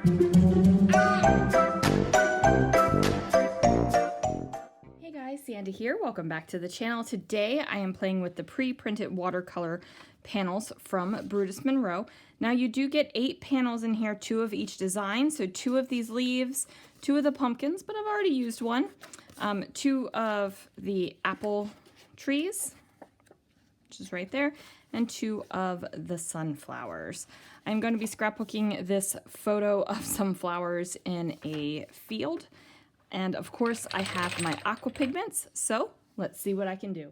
Hey guys, Sandy here. Welcome back to the channel. Today I am playing with the pre-printed watercolor panels from Brutus Monroe. Now you do get 8 panels in here, 2 of each design. So 2 of these leaves, 2 of the pumpkins, but I've already used one. 2 of the apple trees, which is right there, and 2 of the sunflowers. I'm going to be scrapbooking this photo of some flowers in a field. And of course I have my aqua pigments, so let's see what I can do.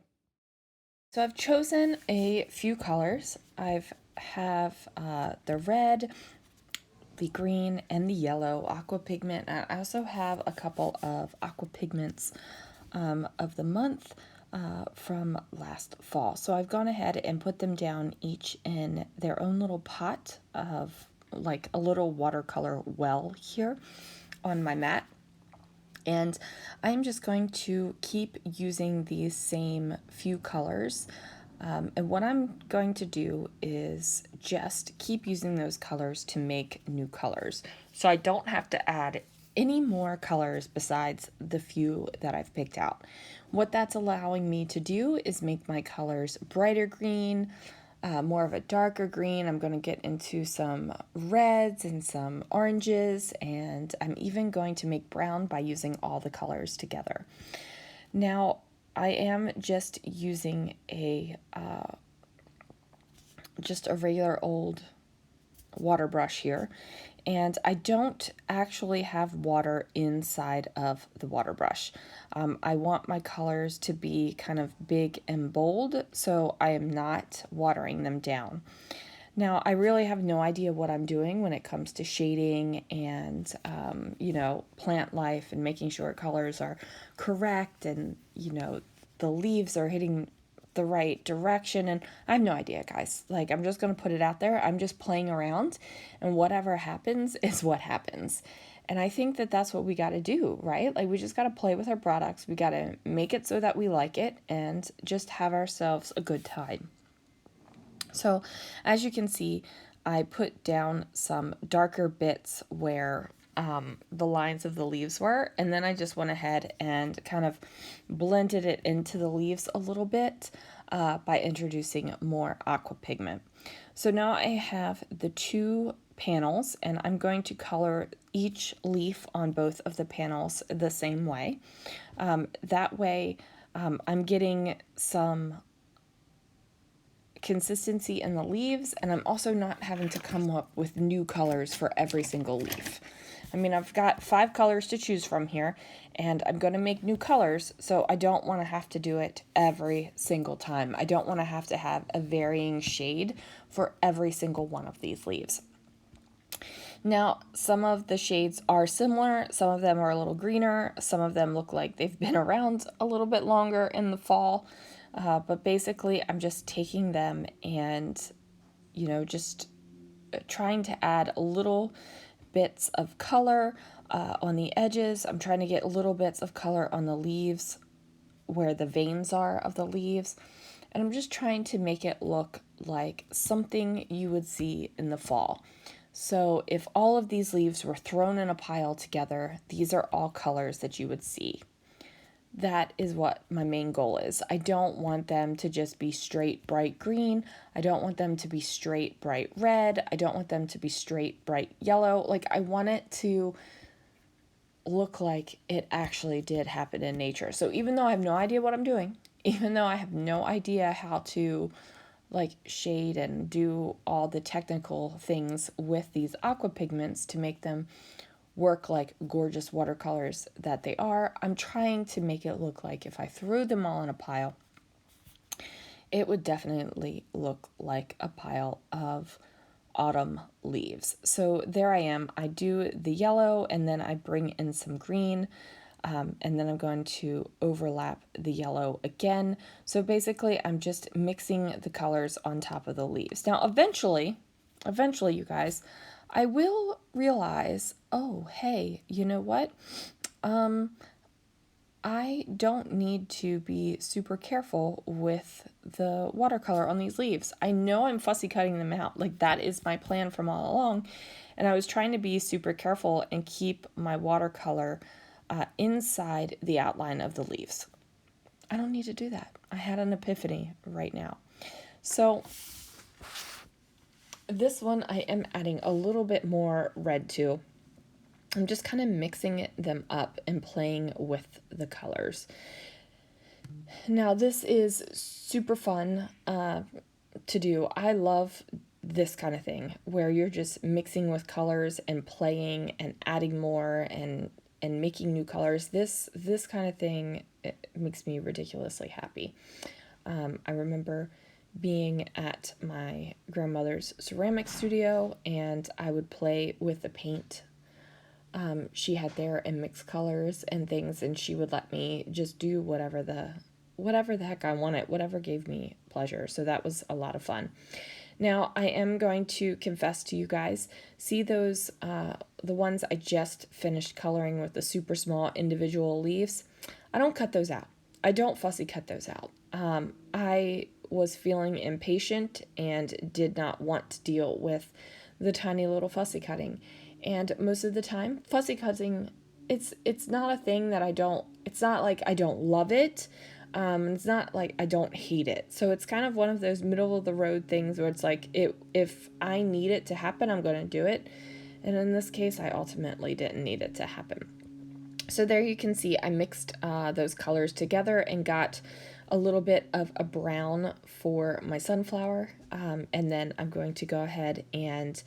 So I've chosen a few colors. I have the red, the green, and the yellow aqua pigment. I also have a couple of aqua pigments of the month from last fall. So I've gone ahead and put them down each in their own little pot of like a little watercolor well here on my mat. And I'm just going to keep using these same few colors. And what I'm going to do is just keep using those colors to make new colors. So I don't have to add any more colors besides the few that I've picked out. What that's allowing me to do is make my colors brighter green, more of a darker green. I'm going to get into some reds and some oranges, and I'm even going to make brown by using all the colors together. Now, I am just using just a regular old water brush here, and I don't actually have water inside of the water brush. I want my colors to be kind of big and bold, so I am not watering them down. Now, I really have no idea what I'm doing when it comes to shading and, plant life and making sure colors are correct and, the leaves are hitting the right direction, and I have no idea, guys. Like, I'm just going to put it out there. I'm just playing around, and whatever happens is what happens. And I think that that's what we got to do, right? Like, we just got to play with our products. We got to make it so that we like it and just have ourselves a good time. So, as you can see, I put down some darker bits where the lines of the leaves were, and then I just went ahead and kind of blended it into the leaves a little bit by introducing more aqua pigment. So now I have the 2 panels, and I'm going to color each leaf on both of the panels the same way. That way I'm getting some consistency in the leaves, and I'm also not having to come up with new colors for every single leaf. I mean, I've got 5 colors to choose from here, and I'm going to make new colors, so I don't want to have to do it every single time. I don't want to have a varying shade for every single one of these leaves. Now, some of the shades are similar, some of them are a little greener, some of them look like they've been around a little bit longer in the fall, but basically I'm just taking them and, just trying to add a little bits of color on the edges. I'm trying to get little bits of color on the leaves where the veins are of the leaves. And I'm just trying to make it look like something you would see in the fall. So if all of these leaves were thrown in a pile together, these are all colors that you would see. That is what my main goal is. I don't want them to just be straight bright green. I don't want them to be straight bright red. I don't want them to be straight bright yellow. Like, I want it to look like it actually did happen in nature. So even though I have no idea what I'm doing, even though I have no idea how to shade and do all the technical things with these aqua pigments to make them work like gorgeous watercolors that they are, I'm trying to make it look like if I threw them all in a pile, it would definitely look like a pile of autumn leaves. So there I am. I do the yellow, and then I bring in some green, and then I'm going to overlap the yellow again. So basically I'm just mixing the colors on top of the leaves. Now eventually you guys, I will realize, oh, hey, you know what? I don't need to be super careful with the watercolor on these leaves. I know I'm fussy cutting them out. Like, that is my plan from all along. And I was trying to be super careful and keep my watercolor inside the outline of the leaves. I don't need to do that. I had an epiphany right now. So this one I am adding a little bit more red to. I'm just kind of mixing them up and playing with the colors. Now this is super fun to do. I love this kind of thing where you're just mixing with colors and playing and adding more and making new colors. This kind of thing, it makes me ridiculously happy. I remember being at my grandmother's ceramic studio, and I would play with the paint she had there and mix colors and things, and she would let me just do whatever the heck I wanted, whatever gave me pleasure. So that was a lot of fun. Now I am going to confess to you guys, see those the ones I just finished coloring with the super small individual leaves? I don't cut those out. I don't fussy cut those out. I was feeling impatient and did not want to deal with the tiny little fussy cutting. And most of the time, fussy cutting, it's not a thing that it's not like I don't love it. It's not like I don't hate it. So it's kind of one of those middle of the road things where it's like, if I need it to happen, I'm going to do it. And in this case, I ultimately didn't need it to happen. So there you can see I mixed those colors together and got a little bit of a brown for my sunflower. And then I'm going to go ahead and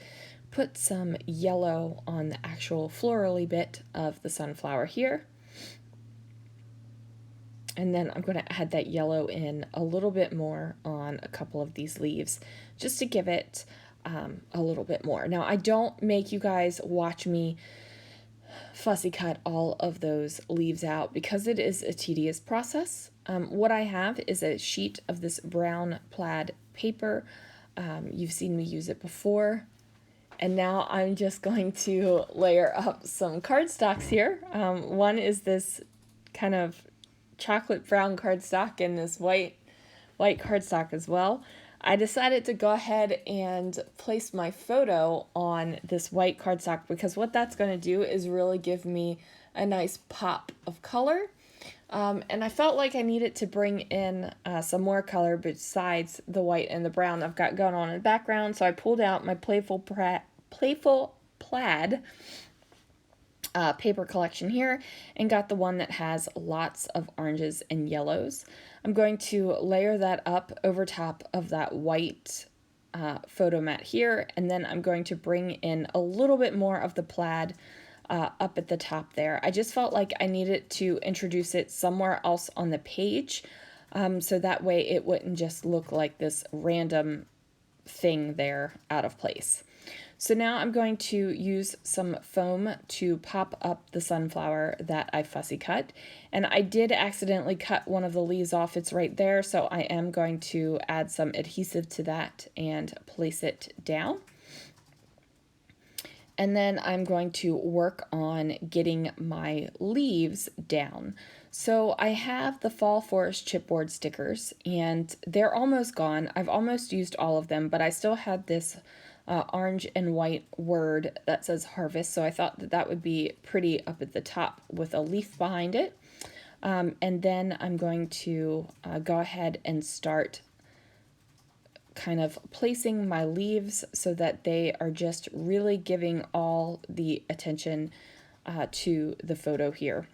put some yellow on the actual florally bit of the sunflower here. And then I'm going to add that yellow in a little bit more on a couple of these leaves just to give it a little bit more. Now, I don't make you guys watch me fussy cut all of those leaves out because it is a tedious process. What I have is a sheet of this brown plaid paper. You've seen me use it before. And now I'm just going to layer up some cardstocks here. One is this kind of chocolate brown cardstock and this white cardstock as well. I decided to go ahead and place my photo on this white cardstock because what that's going to do is really give me a nice pop of color. And I felt like I needed to bring in some more color besides the white and the brown I've got going on in the background. So I pulled out my Playful Plaid paper collection here and got the one that has lots of oranges and yellows. I'm going to layer that up over top of that white photo mat here, and then I'm going to bring in a little bit more of the plaid up at the top there. I just felt like I needed to introduce it somewhere else on the page, so that way it wouldn't just look like this random thing there out of place. So now I'm going to use some foam to pop up the sunflower that I fussy cut. And I did accidentally cut one of the leaves off. It's right there. So I am going to add some adhesive to that and place it down. And then I'm going to work on getting my leaves down. So I have the Fall Forest chipboard stickers and they're almost gone. I've almost used all of them, but I still had this orange and white word that says harvest, so I thought that that would be pretty up at the top with a leaf behind it. And then I'm going to go ahead and start kind of placing my leaves so that they are just really giving all the attention to the photo here.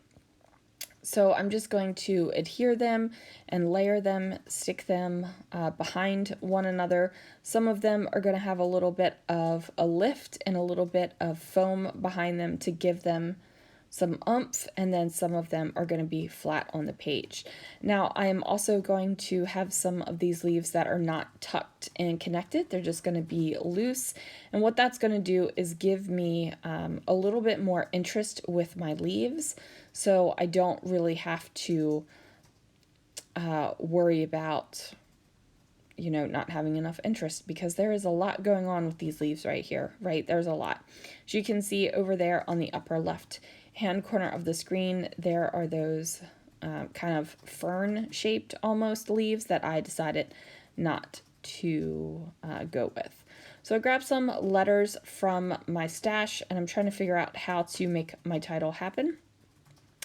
So I'm just going to adhere them and layer them, stick them behind one another. Some of them are going to have a little bit of a lift and a little bit of foam behind them to give them some oomph, and then some of them are going to be flat on the page. Now I am also going to have some of these leaves that are not tucked and connected. They're just going to be loose, and what that's going to do is give me a little bit more interest with my leaves, so I don't really have to worry about not having enough interest, because there is a lot going on with these leaves right here, right? There's a lot. As you can see over there on the upper left hand corner of the screen, there are those kind of fern shaped almost leaves that I decided not to go with. So I grabbed some letters from my stash, and I'm trying to figure out how to make my title happen.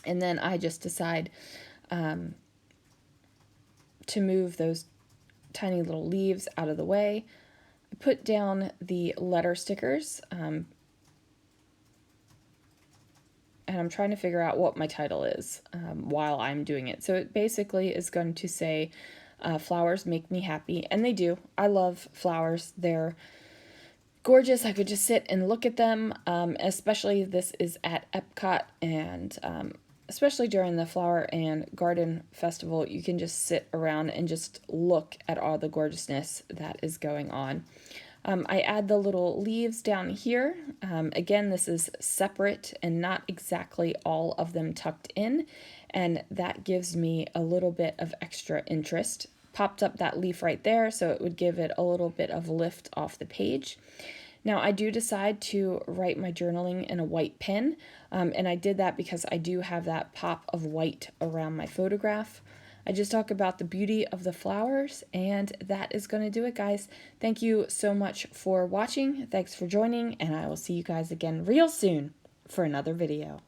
And then I just decide to move those tiny little leaves out of the way. I put down the letter stickers, and I'm trying to figure out what my title is while I'm doing it. So it basically is going to say, flowers make me happy, and they do. I love flowers. They're gorgeous. I could just sit and look at them, especially this is at Epcot, and especially during the Flower and Garden Festival, you can just sit around and just look at all the gorgeousness that is going on. I add the little leaves down here. Again, this is separate and not exactly all of them tucked in, and that gives me a little bit of extra interest. Popped up that leaf right there, so it would give it a little bit of lift off the page. Now, I do decide to write my journaling in a white pen, and I did that because I do have that pop of white around my photograph. I just talk about the beauty of the flowers, and that is going to do it, guys. Thank you so much for watching. Thanks for joining, and I will see you guys again real soon for another video.